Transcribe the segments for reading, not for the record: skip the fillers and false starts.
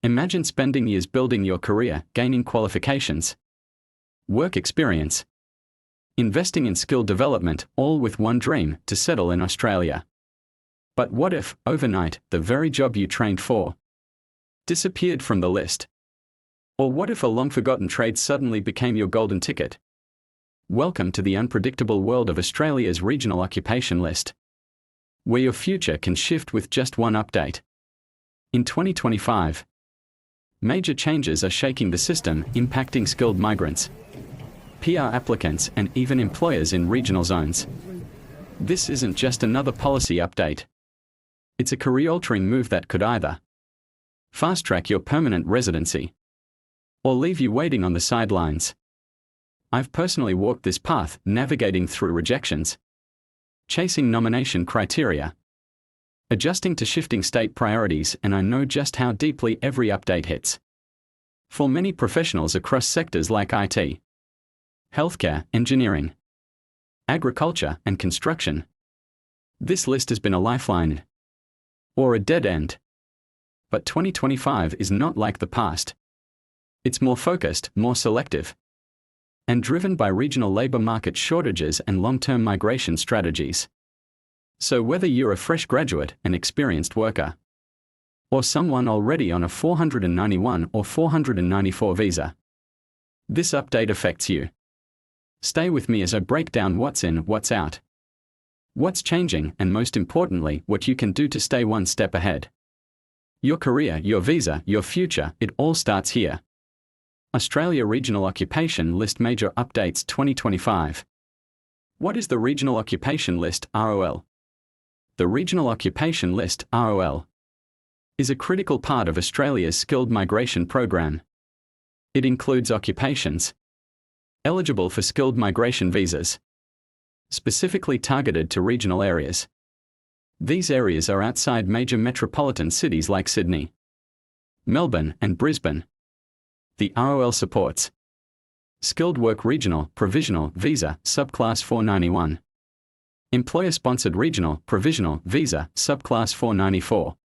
Imagine spending years building your career, gaining qualifications, work experience, investing in skill development, all with one dream: to settle in Australia. But what if, overnight, the very job you trained for disappeared from the list? Or what if a long-forgotten trade suddenly became your golden ticket? Welcome to the unpredictable world of Australia's regional occupation list, where your future can shift with just one update. In 2025, major changes are shaking the system, impacting skilled migrants, PR applicants, and even employers in regional zones. This isn't just another policy update. It's a career-altering move that could either fast-track your permanent residency or leave you waiting on the sidelines. I've personally walked this path, navigating through rejections, chasing nomination criteria, adjusting to shifting state priorities, and I know just how deeply every update hits. For many professionals across sectors like IT, healthcare, engineering, agriculture, and construction, this list has been a lifeline or a dead end. But 2025 is not like the past. It's more focused, more selective, and driven by regional labour market shortages and long-term migration strategies. So whether you're a fresh graduate, an experienced worker, or someone already on a 491 or 494 visa, this update affects you. Stay with me as I break down what's in, what's out, what's changing, and most importantly, what you can do to stay one step ahead. Your career, your visa, your future, it all starts here. Australia Regional Occupation List Major Updates 2025. What is the Regional Occupation List, ROL? The Regional Occupation List, ROL, is a critical part of Australia's skilled migration program. It includes occupations eligible for skilled migration visas, specifically targeted to regional areas. These areas are outside major metropolitan cities like Sydney, Melbourne, and Brisbane. The ROL supports skilled work regional provisional visa subclass 491, employer-sponsored regional provisional visa subclass 494.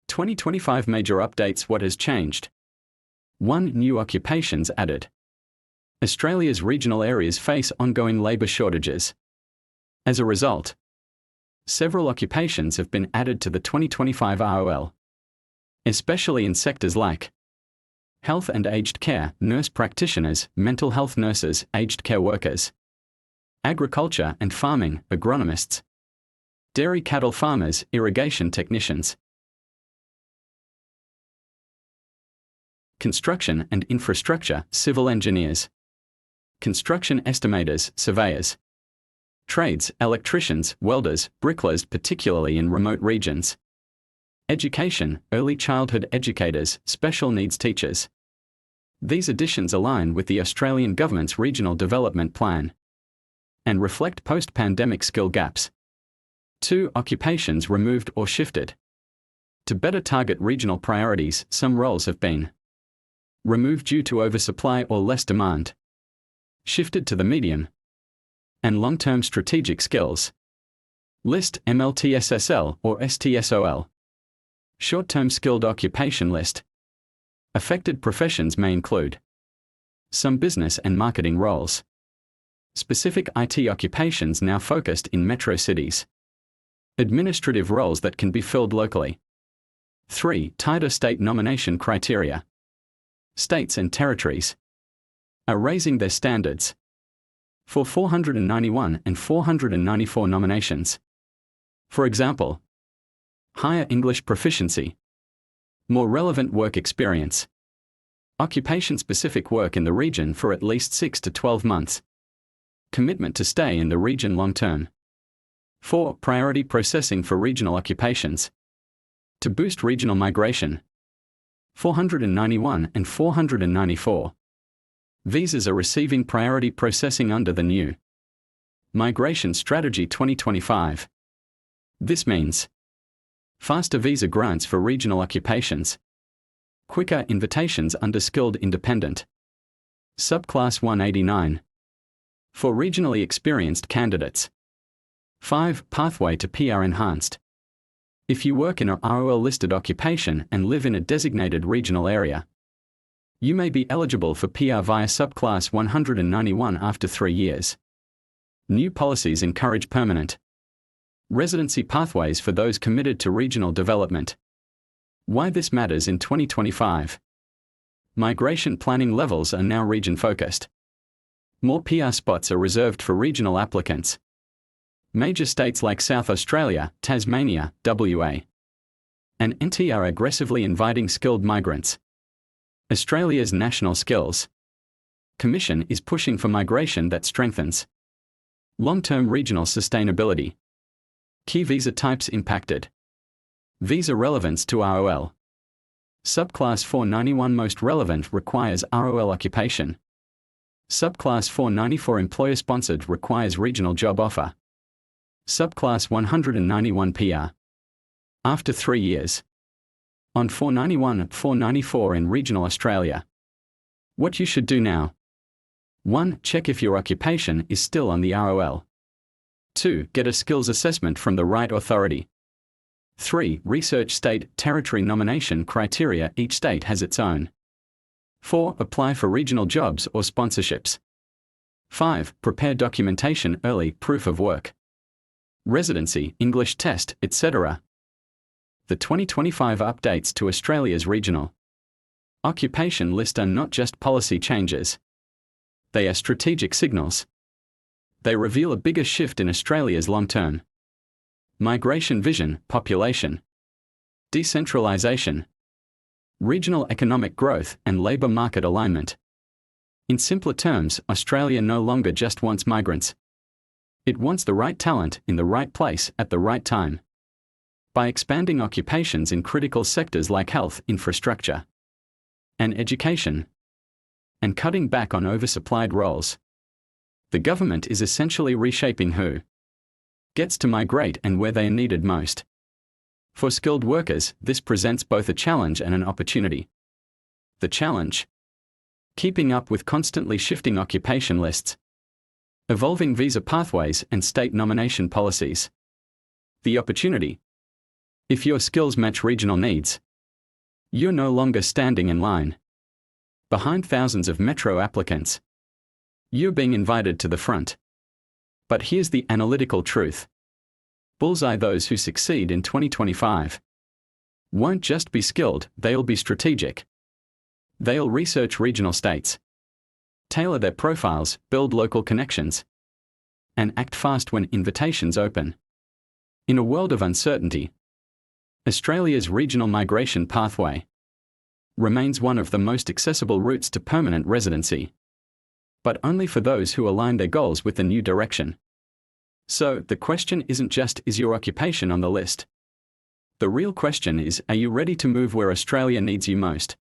2025 major updates. What has changed? 1. New occupations added. Australia's regional areas face ongoing labour shortages. As a result, several occupations have been added to the 2025 ROL, especially in sectors like health and aged care, nurse practitioners, mental health nurses, aged care workers, agriculture and farming, agronomists, dairy cattle farmers, irrigation technicians, construction and infrastructure, civil engineers, construction estimators, surveyors, trades, electricians, welders, bricklayers, particularly in remote regions, education, early childhood educators, special needs teachers. These additions align with the Australian Government's Regional Development Plan and reflect post-pandemic skill gaps. 2. Occupations removed or shifted. To better target regional priorities, some roles have been removed due to oversupply or less demand, shifted to the medium and long-term strategic skills list, MLTSSL or STSOL. Short-term skilled occupation list. Affected professions may include some business and marketing roles, specific IT occupations now focused in metro cities, administrative roles that can be filled locally. 3. Tighter state nomination criteria. States and territories are raising their standards for 491 and 494 nominations. For example, higher English proficiency, more relevant work experience, occupation-specific work in the region for at least 6 to 12 months, commitment to stay in the region long-term. 4. Priority processing for regional occupations. To boost regional migration, 491 and 494 visas are receiving priority processing under the new Migration Strategy 2025. This means faster visa grants for regional occupations, quicker invitations under skilled independent subclass 189 for regionally experienced candidates. 5. Pathway to PR enhanced. If you work in a ROL-listed occupation and live in a designated regional area, you may be eligible for PR via subclass 191 after 3 years. New policies encourage permanent residency pathways for those committed to regional development. Why this matters in 2025. Migration planning levels are now region-focused. More PR spots are reserved for regional applicants. Major states like South Australia, Tasmania, WA, and NT are aggressively inviting skilled migrants. Australia's National Skills Commission is pushing for migration that strengthens long-term regional sustainability. Key visa types impacted. Visa relevance to ROL. Subclass 491 most relevant requires ROL occupation. Subclass 494 employer-sponsored requires regional job offer. Subclass 191 PR. After 3 years. On 491, 494 in regional Australia. What you should do now. 1. Check if your occupation is still on the ROL. 2. Get a skills assessment from the right authority. 3. Research state, territory nomination criteria. Each state has its own. 4. Apply for regional jobs or sponsorships. 5. Prepare documentation early, proof of work, residency, English test, etc. The 2025 updates to Australia's regional occupation list are not just policy changes. They are strategic signals. They reveal a bigger shift in Australia's long-term migration vision, population decentralisation, regional economic growth, and labour market alignment. In simpler terms, Australia no longer just wants migrants. It wants the right talent in the right place at the right time. By expanding occupations in critical sectors like health, infrastructure, and education, and cutting back on oversupplied roles, the government is essentially reshaping who gets to migrate and where they are needed most. For skilled workers, this presents both a challenge and an opportunity. The challenge: keeping up with constantly shifting occupation lists, evolving visa pathways, and state nomination policies. The opportunity: if your skills match regional needs, you're no longer standing in line behind thousands of metro applicants. You're being invited to the front. But here's the analytical truth. Bullseye: those who succeed in 2025 won't just be skilled, they'll be strategic. They'll research regional states, tailor their profiles, build local connections, and act fast when invitations open. In a world of uncertainty, Australia's regional migration pathway remains one of the most accessible routes to permanent residency. But only for those who align their goals with the new direction. So, the question isn't just, is your occupation on the list? The real question is, are you ready to move where Australia needs you most?